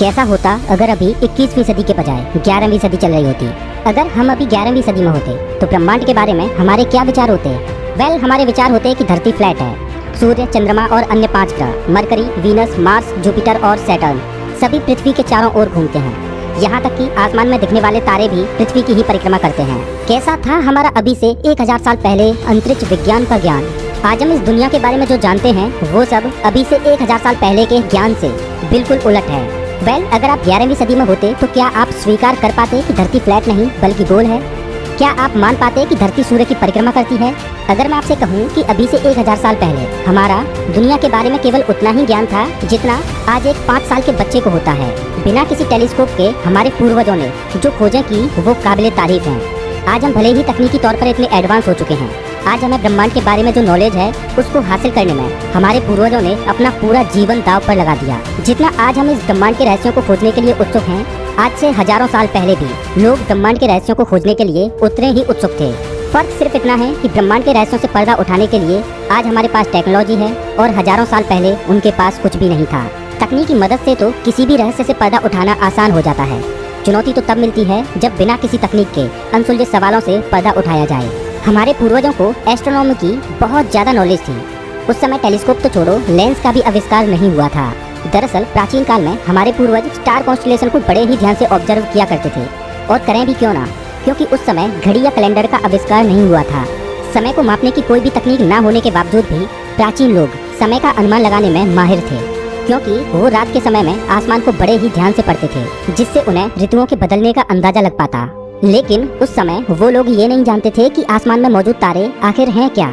कैसा होता अगर अभी 21वीं सदी के बजाय 11वीं सदी चल रही होती। अगर हम अभी 11वीं सदी में होते तो ब्रह्मांड के बारे में हमारे क्या विचार होते? हमारे विचार होते कि धरती फ्लैट है। सूर्य, चंद्रमा और अन्य 5 ग्रह मरकरी, वीनस, मार्स, जुपिटर और सैटर्न सभी पृथ्वी के चारों ओर घूमते हैं। यहाँ तक कि आसमान में दिखने वाले तारे भी पृथ्वी की ही परिक्रमा करते हैं। कैसा था हमारा अभी से 1000 साल पहले अंतरिक्ष विज्ञान का ज्ञान? आज हम इस दुनिया के बारे में जो जानते हैं वो सब अभी से 1000 साल पहले के ज्ञान से बिल्कुल उलट है। अगर आप 11वीं सदी में होते तो क्या आप स्वीकार कर पाते कि धरती फ्लैट नहीं बल्कि गोल है? क्या आप मान पाते कि धरती सूर्य की परिक्रमा करती है? अगर मैं आपसे कहूँ कि अभी से 1000 साल पहले हमारा दुनिया के बारे में केवल उतना ही ज्ञान था जितना आज एक 5 साल के बच्चे को होता है, बिना किसी टेलीस्कोप के हमारे पूर्वजों ने जो खोजें की वो काबिले तारीफ हैं। आज हम भले ही तकनीकी तौर पर इतने एडवांस हो चुके हैं, आज हमें ब्रह्मांड के बारे में जो नॉलेज है उसको हासिल करने में हमारे पूर्वजों ने अपना पूरा जीवन दांव पर लगा दिया। जितना आज हम इस ब्रह्मांड के रहस्यों को खोजने के लिए उत्सुक हैं, आज से हजारों साल पहले भी लोग ब्रह्मांड के रहस्यों को खोजने के लिए उतने ही उत्सुक थे। फर्क सिर्फ इतना है कि ब्रह्मांड के रहस्यों से पर्दा उठाने के लिए आज हमारे पास टेक्नोलॉजी है और हजारों साल पहले उनके पास कुछ भी नहीं था। तकनीक की मदद से तो किसी भी रहस्य से पर्दा उठाना आसान हो जाता है। चुनौती तो तब मिलती है जब बिना किसी तकनीक के अनसुलझे सवालों से पर्दा उठाया जाए। हमारे पूर्वजों को एस्ट्रोनॉमी की बहुत ज्यादा नॉलेज थी। उस समय टेलीस्कोप तो छोड़ो, लेंस का भी आविष्कार नहीं हुआ था। दरअसल प्राचीन काल में हमारे पूर्वज स्टार कॉन्स्टेलेशन को बड़े ही ध्यान से ऑब्जर्व किया करते थे, और करें भी क्यों ना, क्योंकि उस समय घड़ी या कैलेंडर का आविष्कार नहीं हुआ था। समय को मापने की कोई भी तकनीक न होने के बावजूद भी प्राचीन लोग समय का अनुमान लगाने में माहिर थे, क्योंकि वो रात के समय में आसमान को बड़े ही ध्यान से पढ़ते थे, जिससे उन्हें ऋतुओं के बदलने का अंदाजा लग पाता। लेकिन उस समय वो लोग ये नहीं जानते थे कि आसमान में मौजूद तारे आखिर हैं क्या।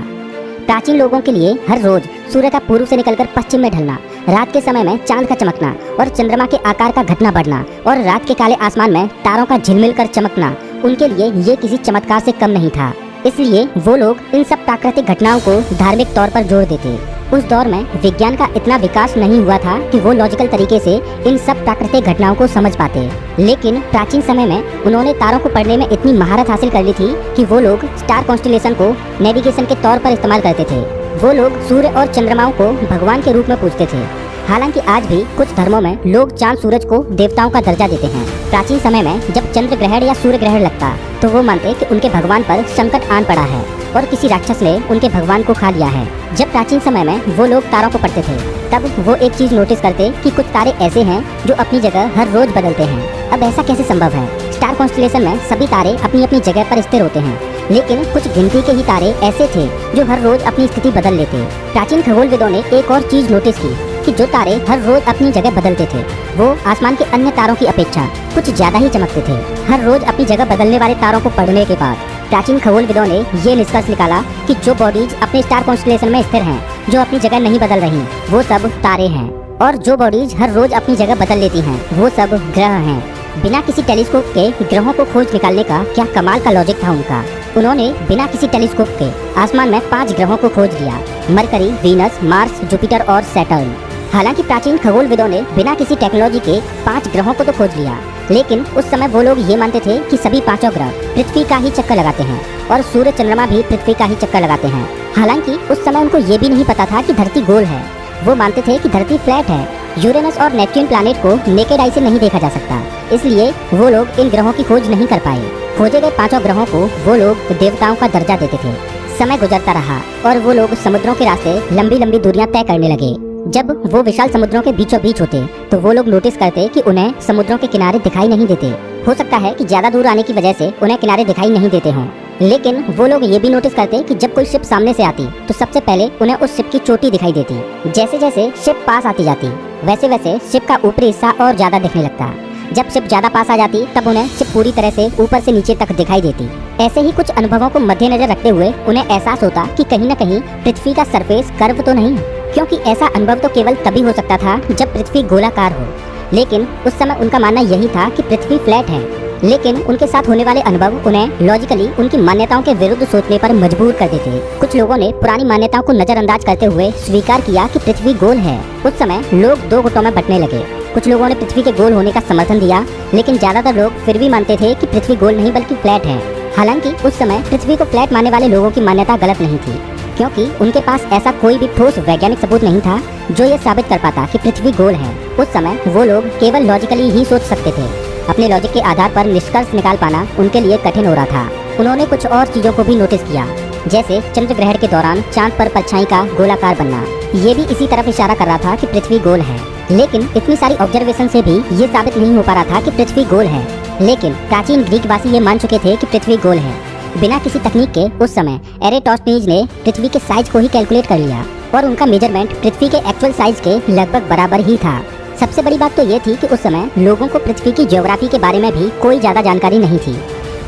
प्राचीन लोगों के लिए हर रोज सूर्य का पूर्व से निकलकर पश्चिम में ढलना, रात के समय में चांद का चमकना और चंद्रमा के आकार का घटना बढ़ना और रात के काले आसमान में तारों का झिलमिल कर चमकना उनके लिए ये किसी चमत्कार से कम नहीं था। इसलिए वो लोग इन सब प्राकृतिक घटनाओं को धार्मिक तौर पर जोड़ देते। उस दौर में विज्ञान का इतना विकास नहीं हुआ था कि वो लॉजिकल तरीके से इन सब प्राकृतिक घटनाओं को समझ पाते। लेकिन प्राचीन समय में उन्होंने तारों को पढ़ने में इतनी महारत हासिल कर ली थी कि वो लोग स्टार कॉन्स्टेलेशन को नेविगेशन के तौर पर इस्तेमाल करते थे। वो लोग सूर्य और चंद्रमाओं को भगवान के रूप में पूजते थे। हालांकि आज भी कुछ धर्मों में लोग चांद सूरज को देवताओं का दर्जा देते हैं। प्राचीन समय में जब चंद्र ग्रहण या सूर्य ग्रहण लगता तो वो मानते कि उनके भगवान पर संकट आन पड़ा है और किसी राक्षस ने उनके भगवान को खा लिया है। जब प्राचीन समय में वो लोग तारों को पढ़ते थे तब वो एक चीज नोटिस करते कि कुछ तारे ऐसे हैं जो अपनी जगह हर रोज बदलते हैं। अब ऐसा कैसे संभव है? स्टार कॉन्स्टेलेशन में सभी तारे अपनी अपनी जगह पर स्थिर होते हैं, लेकिन कुछ गिनती के ही तारे ऐसे थे जो हर रोज अपनी स्थिति बदल लेते। प्राचीन खगोलविदों ने एक और चीज नोटिस की कि जो तारे हर रोज अपनी जगह बदलते थे वो आसमान के अन्य तारों की अपेक्षा कुछ ज्यादा ही चमकते थे। हर रोज अपनी जगह बदलने वाले तारों को पढ़ने के बाद प्राचीन खगोलविदों ने ये निष्कर्ष निकाला कि जो बॉडीज अपने स्टार कॉन्स्टेलेशन में स्थिर हैं, जो अपनी जगह नहीं बदल रही, वो सब तारे हैं, और जो बॉडीज हर रोज अपनी जगह बदल लेती हैं वो सब ग्रह हैं। बिना किसी टेलीस्कोप के ग्रहों को खोज निकालने का क्या कमाल का लॉजिक था उनका। उन्होंने बिना किसी टेलीस्कोप के आसमान में 5 ग्रहों को खोज लिया, मरकरी, वीनस, मार्स, जुपिटर और सैटर्न। हालांकि प्राचीन खगोलविदों ने बिना किसी टेक्नोलॉजी के 5 ग्रहों को तो खोज लिया, लेकिन उस समय वो लोग ये मानते थे कि सभी 5 ग्रह पृथ्वी का ही चक्कर लगाते हैं और सूर्य चंद्रमा भी पृथ्वी का ही चक्कर लगाते हैं। हालांकि उस समय उनको ये भी नहीं पता था कि धरती गोल है। वो मानते थे कि धरती फ्लैट है। यूरेनस और नेपच्यून प्लैनेट को नेकेड आई से नहीं देखा जा सकता, इसलिए वो लोग इन ग्रहों की खोज नहीं कर पाए। खोजे गए 5 ग्रहों को वो लोग देवताओं का दर्जा देते थे। समय गुजरता रहा और वो लोग समुद्रों के रास्ते लंबी लंबी दूरियां तय करने लगे। जब वो विशाल समुद्रों के बीचों बीच होते तो वो लोग नोटिस करते कि उन्हें समुद्रों के किनारे दिखाई नहीं देते। हो सकता है कि ज्यादा दूर आने की वजह से उन्हें किनारे दिखाई नहीं देते हों, लेकिन वो लोग ये भी नोटिस करते कि जब कोई शिप सामने से आती तो सबसे पहले उन्हें उस शिप की चोटी दिखाई देती। जैसे जैसे शिप पास आती जाती वैसे वैसे शिप का ऊपरी हिस्सा और ज्यादा दिखने लगता। जब शिप ज्यादा पास आ जाती तब उन्हें शिप पूरी तरह से ऊपर से नीचे तक दिखाई देती। ऐसे ही कुछ अनुभवों को मद्देनजर रखते हुए उन्हें एहसास होता कि कहीं न कहीं पृथ्वी का सरफेस कर्व तो नहीं, क्योंकि ऐसा अनुभव तो केवल तभी हो सकता था जब पृथ्वी गोलाकार हो। लेकिन उस समय उनका मानना यही था कि पृथ्वी फ्लैट है। लेकिन उनके साथ होने वाले अनुभव उन्हें लॉजिकली उनकी मान्यताओं के विरुद्ध सोचने पर मजबूर कर देते। कुछ लोगों ने पुरानी मान्यताओं को नजरअंदाज करते हुए स्वीकार किया कि पृथ्वी गोल है। उस समय लोग 2 गुटों में बंटने लगे। कुछ लोगों ने पृथ्वी के गोल होने का समर्थन दिया, लेकिन ज्यादातर लोग फिर भी मानते थे कि पृथ्वी गोल नहीं बल्कि फ्लैट है। हालांकि उस समय पृथ्वी को फ्लैट मानने वाले लोगों की मान्यता गलत नहीं थी। क्योंकि उनके पास ऐसा कोई भी ठोस वैज्ञानिक सबूत नहीं था जो ये साबित कर पाता कि पृथ्वी गोल है। उस समय वो लोग केवल लॉजिकली ही सोच सकते थे। अपने लॉजिक के आधार पर निष्कर्ष निकाल पाना उनके लिए कठिन हो रहा था। उन्होंने कुछ और चीजों को भी नोटिस किया, जैसे चंद्र ग्रहण के दौरान चांद पर परछाई का गोलाकार बनना। ये भी इसी तरफ इशारा कर रहा था कि पृथ्वी गोल है। लेकिन इतनी सारी ऑब्जर्वेशन से भी ये साबित नहीं हो पा रहा था कि पृथ्वी गोल है। लेकिन प्राचीन ग्रीक वासी ये मान चुके थे कि पृथ्वी गोल है। बिना किसी तकनीक के उस समय एरेटोस्थेनीज ने पृथ्वी के साइज को ही कैलकुलेट कर लिया और उनका मेजरमेंट पृथ्वी के एक्चुअल साइज के लगभग बराबर ही था। सबसे बड़ी बात तो ये थी कि उस समय लोगों को पृथ्वी की ज्योग्राफी के बारे में भी कोई ज्यादा जानकारी नहीं थी।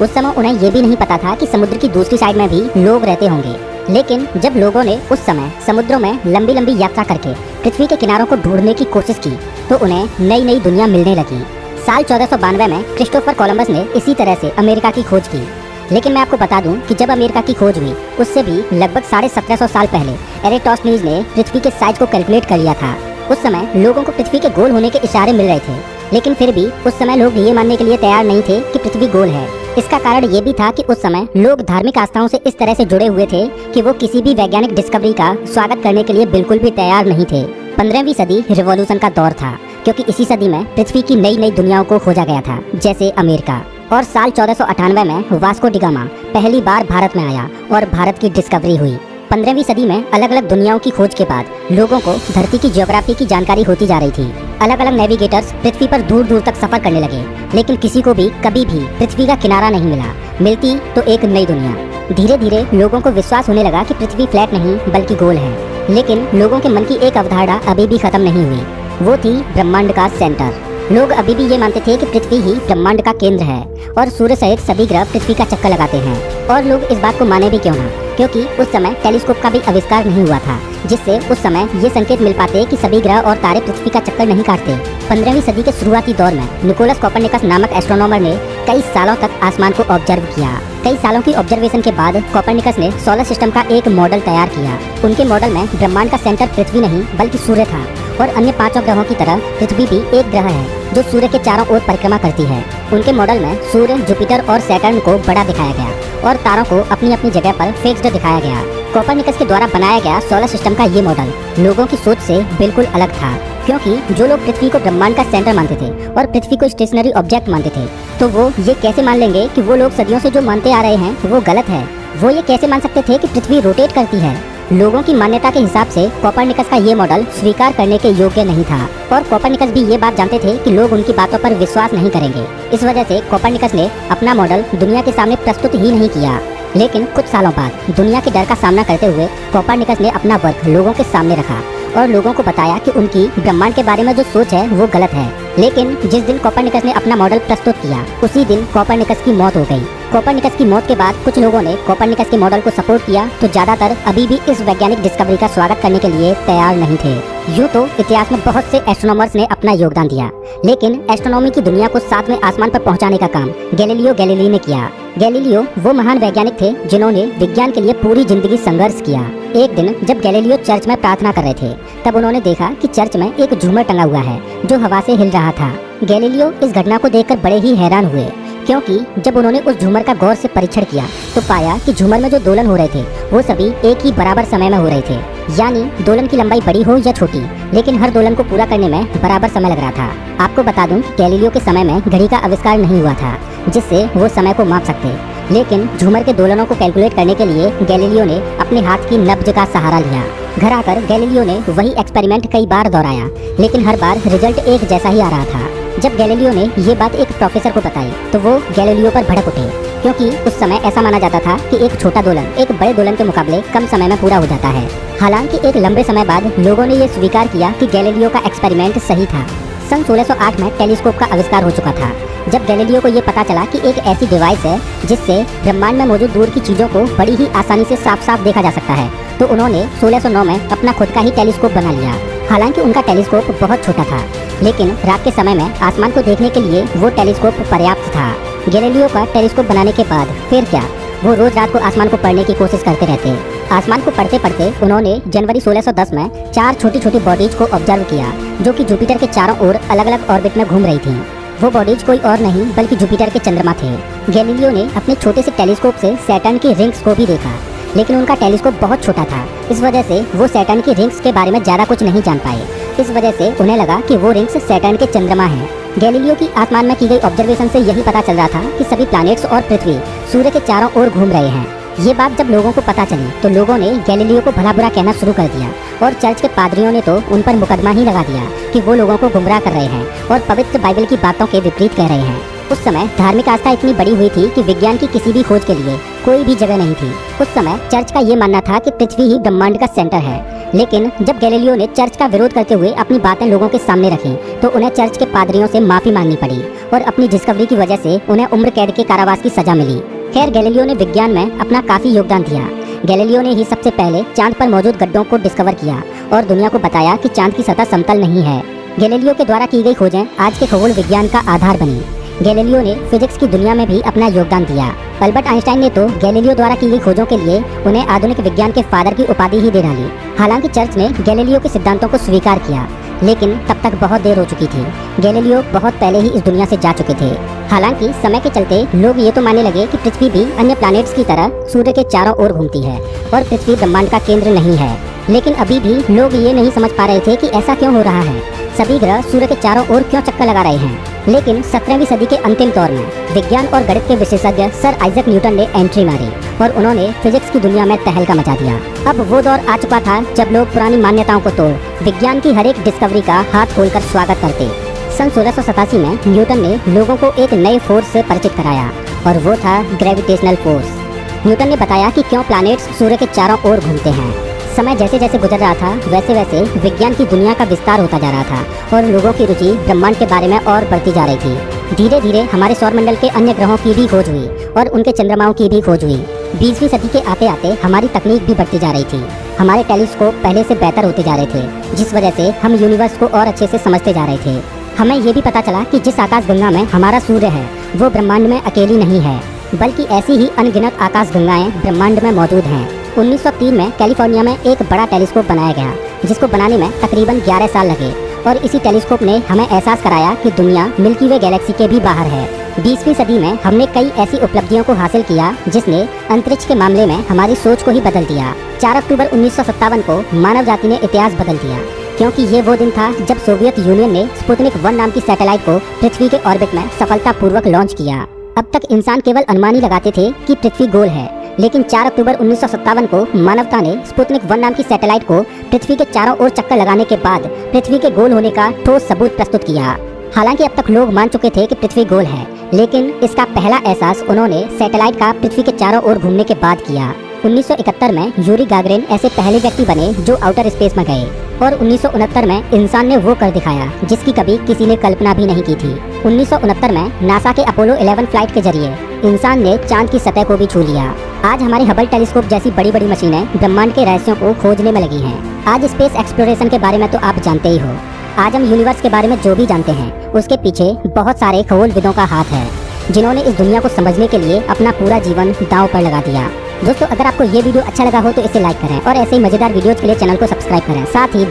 उस समय उन्हें ये भी नहीं पता था कि समुद्र की दूसरी साइड में भी लोग रहते होंगे। लेकिन जब लोगों ने उस समय समुद्रों में लंबी लंबी यात्रा करके पृथ्वी के किनारों को ढूंढने की कोशिश की तो उन्हें नई नई दुनिया मिलने लगी। साल 1492 में क्रिस्टोफर कोलंबस ने इसी तरह से अमेरिका की खोज की। लेकिन मैं आपको बता दूं कि जब अमेरिका की खोज हुई उससे भी लगभग 1750 साल पहले एरेटोस्थेनीज ने पृथ्वी के साइज को कैलकुलेट कर लिया था। उस समय लोगों को पृथ्वी के गोल होने के इशारे मिल रहे थे, लेकिन फिर भी उस समय लोग ये मानने के लिए तैयार नहीं थे कि पृथ्वी गोल है। इसका कारण ये भी था कि उस समय लोग धार्मिक आस्थाओं से इस तरह से जुड़े हुए थे कि वो किसी भी वैज्ञानिक डिस्कवरी का स्वागत करने के लिए बिल्कुल भी तैयार नहीं थे। 15वीं सदी रिवॉल्यूशन का दौर था, क्योंकि इसी सदी में पृथ्वी की नई नई दुनियाओं को खोजा गया था, जैसे अमेरिका। और साल 1498 में वास्को डी गामा पहली बार भारत में आया और भारत की डिस्कवरी हुई। 15वीं सदी में अलग अलग दुनियाओं की खोज के बाद लोगों को धरती की ज्योग्राफी की जानकारी होती जा रही थी। अलग अलग नेविगेटर्स पृथ्वी पर दूर दूर तक सफर करने लगे, लेकिन किसी को भी कभी भी पृथ्वी का किनारा नहीं मिला। मिलती तो एक नई दुनिया। धीरे धीरे लोगों को विश्वास होने लगा कि पृथ्वी फ्लैट नहीं बल्कि गोल है। लेकिन लोगों के मन की एक अवधारणा अभी भी खत्म नहीं हुई, वो थी ब्रह्मांड का सेंटर। लोग अभी भी ये मानते थे कि पृथ्वी ही ब्रह्मांड का केंद्र है और सूर्य सहित सभी ग्रह पृथ्वी का चक्कर लगाते हैं। और लोग इस बात को माने भी क्यों ना, क्योंकि उस समय टेलीस्कोप का भी आविष्कार नहीं हुआ था, जिससे उस समय ये संकेत मिल पाते कि सभी ग्रह और तारे पृथ्वी का चक्कर नहीं काटते। 15वीं सदी के शुरुआती दौर में निकोलस कोपरनिकस नामक एस्ट्रोनॉमर ने कई सालों तक आसमान को ऑब्जर्व किया। कई सालों की ऑब्जर्वेशन के बाद कोपरनिकस ने सोलर सिस्टम का एक मॉडल तैयार किया। उनके मॉडल में ब्रह्मांड का सेंटर पृथ्वी नहीं बल्कि सूर्य था और अन्य 5 ग्रहों की तरह पृथ्वी भी एक ग्रह है जो सूर्य के चारों ओर परिक्रमा करती है। उनके मॉडल में सूर्य, जुपिटर और सैटर्न को बड़ा दिखाया गया और तारों को अपनी अपनी जगह पर फिक्स्ड दिखाया गया। कोपरनिकस के द्वारा बनाया गया सोलर सिस्टम का ये मॉडल लोगों की सोच से बिल्कुल अलग था, क्योंकि जो लोग पृथ्वी को ब्रह्मांड का सेंटर मानते थे और पृथ्वी को स्टेशनरी ऑब्जेक्ट मानते थे, तो वो ये कैसे मान लेंगे कि वो लोग सदियों से जो मानते आ रहे हैं वो गलत है। वो ये कैसे मान सकते थे कि पृथ्वी रोटेट करती है। लोगों की मान्यता के हिसाब से कोपरनिकस का ये मॉडल स्वीकार करने के योग्य नहीं था और कोपरनिकस भी ये बात जानते थे कि लोग उनकी बातों पर विश्वास नहीं करेंगे। इस वजह से कोपरनिकस ने अपना मॉडल दुनिया के सामने प्रस्तुत ही नहीं किया। लेकिन कुछ सालों बाद दुनिया के डर का सामना करते हुए कोपरनिकस ने अपना वर्क लोगों के सामने रखा और लोगों को बताया कि उनकी ब्रह्मांड के बारे में जो सोच है वो गलत है। लेकिन जिस दिन कोपरनिकस ने अपना मॉडल प्रस्तुत किया उसी दिन कोपरनिकस की मौत हो गई। कोपरनिकस की मौत के बाद कुछ लोगों ने कोपरनिकस के मॉडल को सपोर्ट किया, तो ज्यादातर अभी भी इस वैज्ञानिक डिस्कवरी का स्वागत करने के लिए तैयार नहीं थे। यूँ तो इतिहास में बहुत से एस्ट्रोनॉमर्स ने अपना योगदान दिया, लेकिन एस्ट्रोनॉमी की दुनिया को 7वें आसमान पर पहुंचाने का काम गैलीलियो गैलीली ने किया। गैलीलियो वो महान वैज्ञानिक थे जिन्होंने विज्ञान के लिए पूरी जिंदगी संघर्ष किया। एक दिन जब गैलीलियो चर्च में प्रार्थना कर रहे थे, तब उन्होंने देखा कि चर्च में एक झूमर टंगा हुआ है जो हवा से हिल रहा था। गैलीलियो इस घटना को देखकर बड़े ही हैरान हुए, क्योंकि जब उन्होंने उस झूमर का गौर से परीक्षण किया तो पाया कि झूमर में जो दोलन हो रहे थे वो सभी एक ही बराबर समय में हो रहे थे। यानी दोलन की लंबाई बड़ी हो या छोटी, लेकिन हर दोलन को पूरा करने में बराबर समय लग रहा था। आपको बता दूं कि गैलीलियो के समय में घड़ी का आविष्कार नहीं हुआ था जिससे वो समय को माप सकते, लेकिन झूमर के दोलनों को कैलकुलेट करने के लिए गैलीलियो ने अपने हाथ की नब्ज का सहारा लिया। घर आकर गैलीलियो ने वही एक्सपेरिमेंट कई बार दोहराया, लेकिन हर बार रिजल्ट एक जैसा ही आ रहा था। जब गैलीलियो ने ये बात एक प्रोफेसर को बताई तो वो गैलीलियो पर भड़क उठे, क्योंकि उस समय ऐसा माना जाता था कि एक छोटा दोलन एक बड़े दोलन के मुकाबले कम समय में पूरा हो जाता है। हालांकि एक लंबे समय बाद लोगों ने ये स्वीकार किया कि गैलीलियो का एक्सपेरिमेंट सही था। सन 1608 में टेलीस्कोप का आविष्कार हो चुका था। जब गैलीलियो को ये पता चला कि एक ऐसी डिवाइस है जिससे ब्रह्मांड में मौजूद दूर की चीजों को बड़ी ही आसानी से साफ साफ देखा जा सकता है, तो उन्होंने 1609 में अपना खुद का ही टेलीस्कोप बना लिया। हालांकि उनका टेलीस्कोप बहुत छोटा था, लेकिन रात के समय में आसमान को देखने के लिए वो टेलीस्कोप पर्याप्त था। गैलीलियो का टेलीस्कोप बनाने के बाद फिर क्या, वो रोज रात को आसमान को पढ़ने की कोशिश करते रहते। आसमान को पढ़ते पढ़ते उन्होंने जनवरी 1610 में 4 छोटी छोटी बॉडीज को ऑब्जर्व किया जो कि जुपिटर के चारों ओर अलग अलग ऑर्बिट में घूम रही थी। वो बॉडीज कोई और नहीं बल्कि जुपिटर के चंद्रमा थे। गैलीलियो ने अपने छोटे से टेलीस्कोप से सैटर्न की रिंग्स को भी देखा। लेकिन उनका टेलीस्कोप बहुत छोटा था। इस वजह से वो सैटर्न की रिंग्स के बारे में ज़्यादा कुछ नहीं जान पाए। इस वजह से उन्हें लगा कि वो रिंग्स सैटर्न के चंद्रमा हैं। गैलीलियो की आसमान में की गई ऑब्जर्वेशन से यही पता चल रहा था कि सभी प्लैनेट्स और पृथ्वी सूर्य के चारों ओर घूम रहे हैं। ये बात जब लोगों को पता चली तो लोगों ने गैलीलियो को भला बुरा कहना शुरू कर दिया और चर्च के पादरियों ने तो उन पर मुकदमा ही लगा दिया कि वो लोगों को गुमराह कर रहे हैं और पवित्र बाइबल की बातों के विपरीत कह रहे हैं। उस समय धार्मिक आस्था इतनी बड़ी हुई थी कि विज्ञान की किसी भी खोज के लिए कोई भी जगह नहीं थी। उस समय चर्च का ये मानना था कि पृथ्वी ही ब्रह्मांड का सेंटर है। लेकिन जब गैलीलियो ने चर्च का विरोध करते हुए अपनी बातें लोगों के सामने रखी तो उन्हें चर्च के पादरियों से माफी मांगनी पड़ी और अपनी डिस्कवरी की वजह से उन्हें उम्र कैद के कारावास की सजा मिली। खैर, गैलीलियो ने विज्ञान में अपना काफी योगदान दिया। गैलीलियो ने ही सबसे पहले चांद पर मौजूद गड्ढों को डिस्कवर किया और दुनिया को बताया कि चांद की सतह समतल नहीं है। गैलीलियो के द्वारा की गई खोजें आज के खगोल विज्ञान का आधार बनी। गैलीलियो ने फिजिक्स की दुनिया में भी अपना योगदान दिया। अल्बर्ट आइंस्टाइन ने तो गैलीलियो द्वारा की गई खोजों के लिए उन्हें आधुनिक विज्ञान के फादर की उपाधि ही दे डाली। हालांकि चर्च ने गैलीलियो के सिद्धांतों को स्वीकार किया, लेकिन तब तक बहुत देर हो चुकी थी। गैलीलियो बहुत पहले ही इस दुनिया से जा चुके थे। हालांकि समय के चलते लोग ये तो मानने लगे कि पृथ्वी भी अन्य प्लैनेट्स की तरह सूर्य के चारों ओर घूमती है और पृथ्वी ब्रह्मांड का केंद्र नहीं है। लेकिन अभी भी लोग ये नहीं समझ पा रहे थे कि ऐसा क्यों हो रहा है। सभी ग्रह सूर्य के चारों ओर क्यों चक्कर लगा रहे हैं। लेकिन 17वीं सदी के अंतिम दौर में विज्ञान और गणित के विशेषज्ञ सर आइजैक न्यूटन ने एंट्री मारी और उन्होंने फिजिक्स की दुनिया में तहलका मचा दिया। अब वो दौर आ चुका था जब लोग पुरानी मान्यताओं को तोड़ विज्ञान की हर एक डिस्कवरी का हाथ खोलकर स्वागत करते। सन 1687 में न्यूटन ने लोगों को एक नए फोर्स से परिचित कराया और वो था ग्रेविटेशनल फोर्स। न्यूटन ने बताया कि क्यों प्लैनेट्स सूर्य के चारों ओर घूमते हैं। समय जैसे जैसे गुजर रहा था वैसे वैसे विज्ञान की दुनिया का विस्तार होता जा रहा था और लोगों की रुचि ब्रह्मांड के बारे में और बढ़ती जा रही थी। धीरे धीरे हमारे सौरमंडल के अन्य ग्रहों की भी खोज हुई और उनके चंद्रमाओं की भी खोज हुई। 20वीं सदी के आते आते हमारी तकनीक भी बढ़ती जा रही थी। हमारे टेलीस्कोप पहले से बेहतर होते जा रहे थे, जिस वजह से हम यूनिवर्स को और अच्छे से समझते जा रहे थे। हमें ये भी पता चला कि जिस आकाशगंगा में हमारा सूर्य है वो ब्रह्मांड में अकेली नहीं है, बल्कि ऐसी ही अनगिनत आकाशगंगाएं ब्रह्मांड में मौजूद हैं। 1903 में कैलिफोर्निया में एक बड़ा टेलीस्कोप बनाया गया, जिसको बनाने में तकरीबन 11 साल लगे और इसी टेलीस्कोप ने हमें एहसास कराया कि दुनिया मिल्की वे गैलेक्सी के भी बाहर है। 20वीं सदी में हमने कई ऐसी उपलब्धियों को हासिल किया जिसने अंतरिक्ष के मामले में हमारी सोच को ही बदल दिया। 4 अक्टूबर 1957 को मानव जाति ने इतिहास बदल दिया, क्योंकि ये वो दिन था जब सोवियत यूनियन ने स्पुतनिक 1 नाम की सैटेलाइट को पृथ्वी के ऑर्बिट में सफलतापूर्वक लॉन्च किया। अब तक इंसान केवल अनुमान ही लगाते थे कि पृथ्वी गोल है, लेकिन 4 अक्टूबर 1957 को मानवता ने स्पुतनिक 1 नाम की सैटेलाइट को पृथ्वी के चारों ओर चक्कर लगाने के बाद पृथ्वी के गोल होने का ठोस सबूत प्रस्तुत किया। हालांकि अब तक लोग मान चुके थे कि पृथ्वी गोल है, लेकिन इसका पहला एहसास उन्होंने सैटेलाइट का पृथ्वी के चारों ओर घूमने के बाद किया। 1971 में यूरी गागरिन ऐसे पहले व्यक्ति बने जो आउटर स्पेस में गए और 1969 में इंसान ने वो कर दिखाया जिसकी कभी किसी ने कल्पना भी नहीं की थी। 1969 में नासा के अपोलो 11 फ्लाइट के जरिए इंसान ने चांद की सतह को भी छू लिया। आज हमारे हबल टेलीस्कोप जैसी बड़ी बड़ी मशीनें ब्रह्मांड के रहस्यों को खोजने में लगी हैं। आज स्पेस एक्सप्लोरेशन के बारे में तो आप जानते ही हो। आज हम यूनिवर्स के बारे में जो भी जानते हैं उसके पीछे बहुत सारे खगोलविदों का हाथ है, जिन्होंने इस दुनिया को समझने के लिए अपना पूरा जीवन दांव पर लगा दिया। दोस्तों, अगर आपको ये वीडियो अच्छा लगा हो तो इसे लाइक करें और ऐसे ही मजेदार वीडियोज के लिए चैनल को सब्सक्राइब करें। साथ ही